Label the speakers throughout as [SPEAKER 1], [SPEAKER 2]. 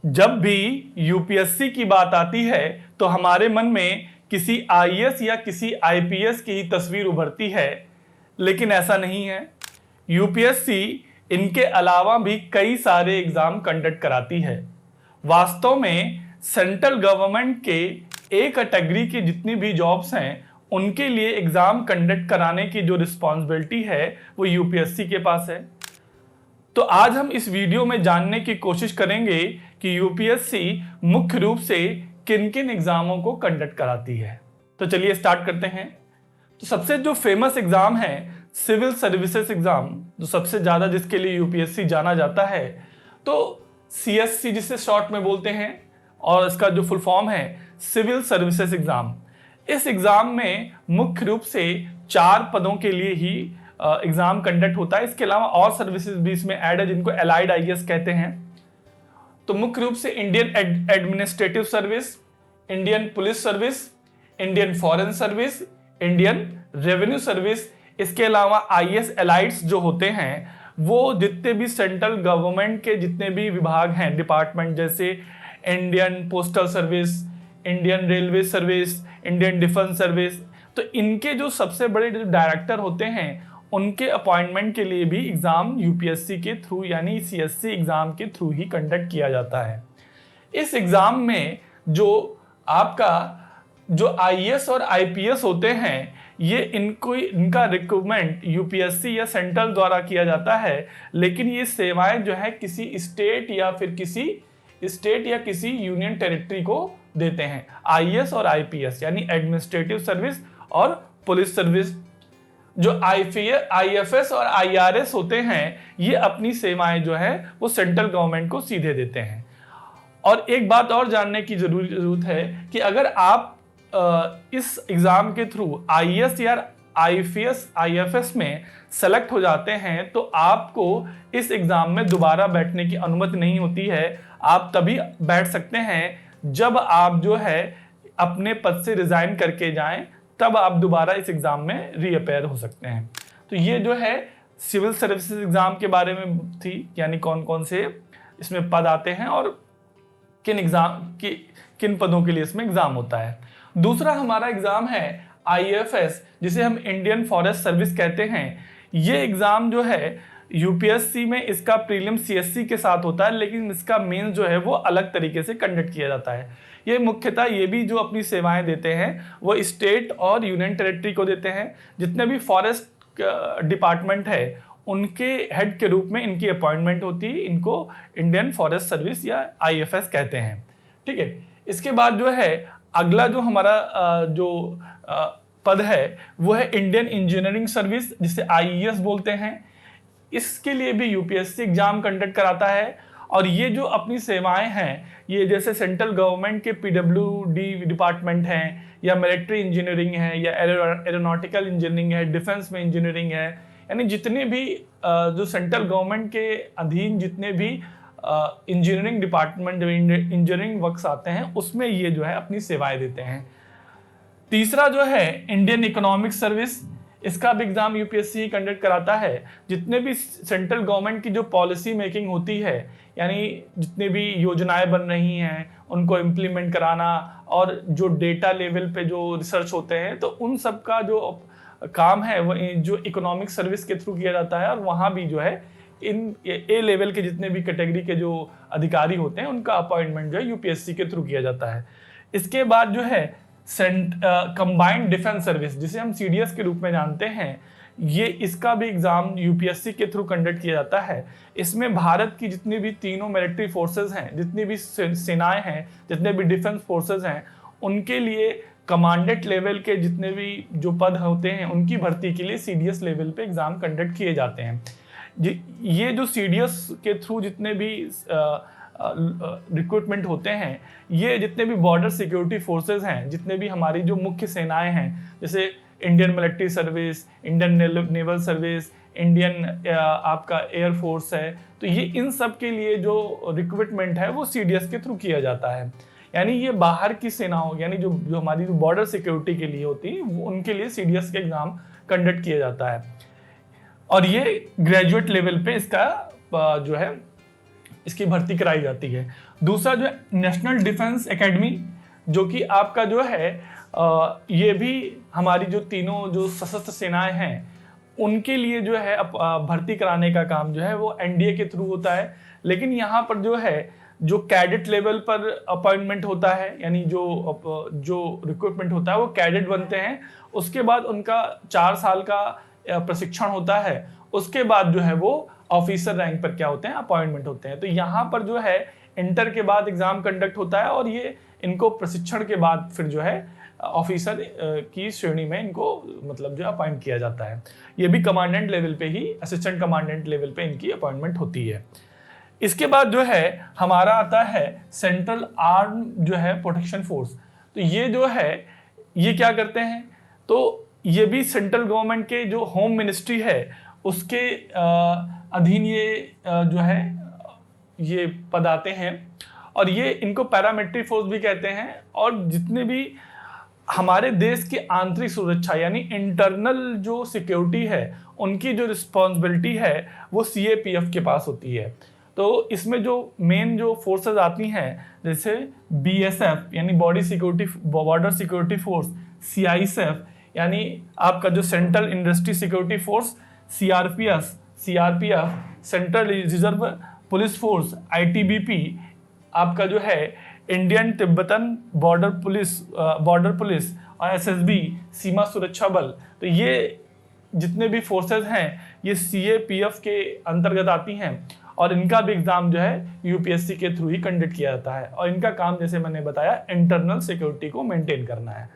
[SPEAKER 1] जब भी यूपीएससी की बात आती है तो हमारे मन में किसी आईएएस या किसी आईपीएस की ही तस्वीर उभरती है, लेकिन ऐसा नहीं है। यूपीएससी इनके अलावा भी कई सारे एग्जाम कंडक्ट कराती है। वास्तव में सेंट्रल गवर्नमेंट के ए कैटेगरी की जितनी भी जॉब्स हैं उनके लिए एग्जाम कंडक्ट कराने की जो रिस्पॉन्सिबिलिटी है वो यूपीएससी के पास है। तो आज हम इस वीडियो में जानने की कोशिश करेंगे कि यूपीएससी मुख्य रूप से किन किन एग्जामों को कंडक्ट कराती है। तो चलिए स्टार्ट करते हैं। तो सबसे जो फेमस एग्जाम है सिविल सर्विसेज एग्जाम, जो सबसे ज्यादा जिसके लिए यूपीएससी जाना जाता है, तो सीएससी जिसे शॉर्ट में बोलते हैं, और इसका जो फुल फॉर्म है सिविल सर्विसेज एग्जाम। इस एग्जाम में मुख्य रूप से 4 पदों के लिए ही एग्जाम कंडक्ट होता है। इसके अलावा और सर्विसेज भी इसमें ऐड है जिनको एलाइड आईएएस कहते हैं। तो मुख्य रूप से Indian administrative service, Indian police service, Indian foreign service, Indian revenue service. इसके अलावा आईएएस एलाइड्स जो होते हैं वो जितने भी सेंट्रल गवर्नमेंट के जितने भी विभाग हैं, डिपार्टमेंट, जैसे Indian postal service, Indian railway service, Indian defence service, तो इनके जो सबसे बड़े जो डायरेक्टर होते हैं उनके अपॉइंटमेंट के लिए भी एग्जाम यूपीएससी के थ्रू यानी सीएससी एग्जाम के थ्रू ही कंडक्ट किया जाता है। इस एग्जाम में जो आपका जो आईएएस और आईपीएस होते हैं ये इनका रिक्रूटमेंट यूपीएससी या सेंट्रल द्वारा किया जाता है, लेकिन ये सेवाएं जो है किसी स्टेट या किसी यूनियन टेरिटरी को देते हैं। आईएएस और आईपीएस यानी एडमिनिस्ट्रेटिव सर्विस और पुलिस सर्विस। जो आईएफएस और आईआरएस होते हैं ये अपनी सेवाएं जो है वो सेंट्रल गवर्नमेंट को सीधे देते हैं। और एक बात और जानने की जरूरत है कि अगर आप इस एग्जाम के थ्रू आईएएस या आईएफएस में सेलेक्ट हो जाते हैं तो आपको इस एग्जाम में दोबारा बैठने की अनुमति नहीं होती है। आप तभी बैठ सकते हैं जब आप जो है अपने पद से रिजाइन करके जाएं, तब आप दोबारा इस एग्जाम में रीअपेयर हो सकते हैं। तो ये जो है सिविल सर्विसेज एग्जाम के बारे में थी, यानी कौन कौन से इसमें पद आते हैं और किन पदों के लिए इसमें एग्जाम होता है। दूसरा हमारा एग्जाम है आईएफएस, जिसे हम इंडियन फॉरेस्ट सर्विस कहते हैं। ये एग्जाम जो है यूपीएससी में इसका प्रीलिम सीएससी के साथ होता है, लेकिन इसका मेंस जो है वो अलग तरीके से कंडक्ट किया जाता है। ये मुख्यतः ये भी जो अपनी सेवाएं देते हैं वो स्टेट और यूनियन टेरिटरी को देते हैं। जितने भी फॉरेस्ट डिपार्टमेंट है उनके हेड के रूप में इनकी अपॉइंटमेंट होती है। इनको इंडियन फॉरेस्ट सर्विस या आईएफएस कहते हैं। ठीक है, इसके बाद जो है अगला जो हमारा पद है वो है इंडियन इंजीनियरिंग सर्विस, जिसे आईईएस बोलते हैं। इसके लिए भी यूपीएससी एग्जाम कंडक्ट कराता है। और ये जो अपनी सेवाएं हैं ये जैसे सेंट्रल गवर्नमेंट के पीडब्ल्यूडी डिपार्टमेंट हैं, या मिलिट्री इंजीनियरिंग है, या एरोनॉटिकल इंजीनियरिंग है, डिफेंस में इंजीनियरिंग है, यानी जितने भी जो सेंट्रल गवर्नमेंट के अधीन जितने भी इंजीनियरिंग डिपार्टमेंट जो इंजीनियरिंग वर्क्स आते हैं उसमें ये जो है अपनी सेवाएं देते हैं। तीसरा जो है इंडियन इकोनॉमिक सर्विस, इसका भी एग्जाम यूपीएससी कंडक्ट कराता है। जितने भी सेंट्रल गवर्नमेंट की जो पॉलिसी मेकिंग होती है, यानी जितने भी योजनाएं बन रही हैं उनको इम्प्लीमेंट कराना, और जो डेटा लेवल पे जो रिसर्च होते हैं, तो उन सब का जो काम है वो जो इकोनॉमिक सर्विस के थ्रू किया जाता है। और वहाँ भी जो है इन ए लेवल के जितने भी कैटेगरी के जो अधिकारी होते हैं उनका अपॉइंटमेंट जो है यूपीएससी के थ्रू किया जाता है। इसके बाद जो है कंबाइंड डिफेंस सर्विस, जिसे हम सीडीएस के रूप में जानते हैं, ये इसका भी एग्जाम यूपीएससी के थ्रू कंडक्ट किया जाता है। इसमें भारत की जितनी भी तीनों मिलिट्री फोर्सेस हैं, जितनी भी सेनाएं हैं, जितने भी डिफेंस फोर्सेस हैं, उनके लिए कमांडेंट लेवल के जितने भी जो पद होते हैं उनकी भर्ती के लिए सीडीएस लेवल पे एग्जाम कंडक्ट किए जाते हैं। ये जो सीडीएस के थ्रू जितने भी रिक्रूटमेंट होते हैं, ये जितने भी बॉर्डर सिक्योरिटी फोर्सेस हैं, जितने भी हमारी जो मुख्य सेनाएं हैं, जैसे Indian military service, Indian naval service, Indian आपका एयर फोर्स है, तो ये इन सब के लिए जो रिक्रूटमेंट है वो सीडीएस के थ्रू किया जाता है। यानी ये बाहर की सेनाओं, यानी जो हमारी जो बॉर्डर सिक्योरिटी के लिए होती है उनके लिए सीडीएस के एग्जाम कंडक्ट किया जाता है। और ये ग्रेजुएट लेवल पे इसका जो है इसकी भर्ती कराई जाती है। दूसरा जो है नेशनल डिफेंस एकेडमी, जो कि आपका जो है ये भी हमारी जो तीनों जो सशस्त्र सेनाएं हैं उनके लिए जो है भर्ती कराने का काम जो है वो एनडीए के थ्रू होता है। लेकिन यहाँ पर जो है जो कैडेट लेवल पर अपॉइंटमेंट होता है, यानी जो रिक्रूटमेंट होता है वो कैडेट बनते हैं, उसके बाद उनका 4 साल का प्रशिक्षण होता है, उसके बाद जो है वो ऑफिसर रैंक पर क्या होते हैं, अपॉइंटमेंट होते हैं। तो यहाँ पर जो है इंटर के बाद एग्जाम कंडक्ट होता है और ये इनको प्रशिक्षण के बाद फिर जो है ऑफिसर की श्रेणी में इनको मतलब जो अपॉइंट किया जाता है। ये भी कमांडेंट लेवल पे ही, असिस्टेंट कमांडेंट लेवल पे इनकी अपॉइंटमेंट होती है। इसके बाद जो है हमारा आता है सेंट्रल आर्म जो है प्रोटेक्शन फोर्स। तो ये जो है ये क्या करते हैं, तो ये भी सेंट्रल गवर्नमेंट के जो होम मिनिस्ट्री है उसके अधीन ये जो है ये पद आते हैं और ये इनको पैरामिलिट्री फोर्स भी कहते हैं। और जितने भी हमारे देश की आंतरिक सुरक्षा यानी इंटरनल जो सिक्योरिटी है उनकी जो रिस्पॉन्सिबिलिटी है वो सीएपीएफ के पास होती है। तो इसमें जो मेन जो फोर्सेस आती हैं जैसे बीएसएफ यानी बॉर्डर सिक्योरिटी फोर्स, सीआईएसएफ यानी आपका जो central industry security force, CRPF central reserve police force, ITBP आपका जो है इंडियन तिब्बतन बॉर्डर पुलिस और एसएसबी सीमा सुरक्षा बल। तो ये जितने भी फोर्सेस हैं ये सीएपीएफ के अंतर्गत आती हैं और इनका भी एग्जाम जो है यूपीएससी के थ्रू ही कंडक्ट किया जाता है और इनका काम जैसे मैंने बताया इंटरनल सिक्योरिटी को मेंटेन करना है।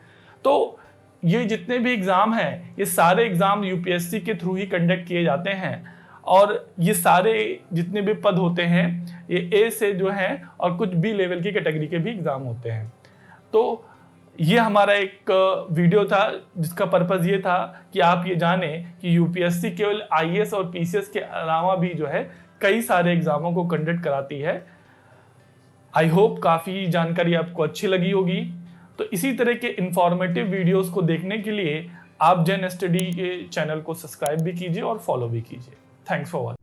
[SPEAKER 1] तो ये जितने भी एग्जाम हैं ये सारे एग्जाम यूपीएससी के थ्रू ही कंडक्ट किए जाते हैं और ये सारे जितने भी पद होते हैं ये ए से जो हैं और कुछ बी लेवल की कैटेगरी के भी एग्जाम होते हैं। तो ये हमारा एक वीडियो था जिसका पर्पस ये था कि आप ये जाने कि यूपीएससी केवल आईएएस और पीसीएस के अलावा भी जो है कई सारे एग्जामों को कंडक्ट कराती है। आई होप काफ़ी जानकारी आपको अच्छी लगी होगी। तो इसी तरह के इंफॉर्मेटिव वीडियोस को देखने के लिए आप जेन स्टडी के चैनल को सब्सक्राइब भी कीजिए और फॉलो भी कीजिए। Thanks for watching.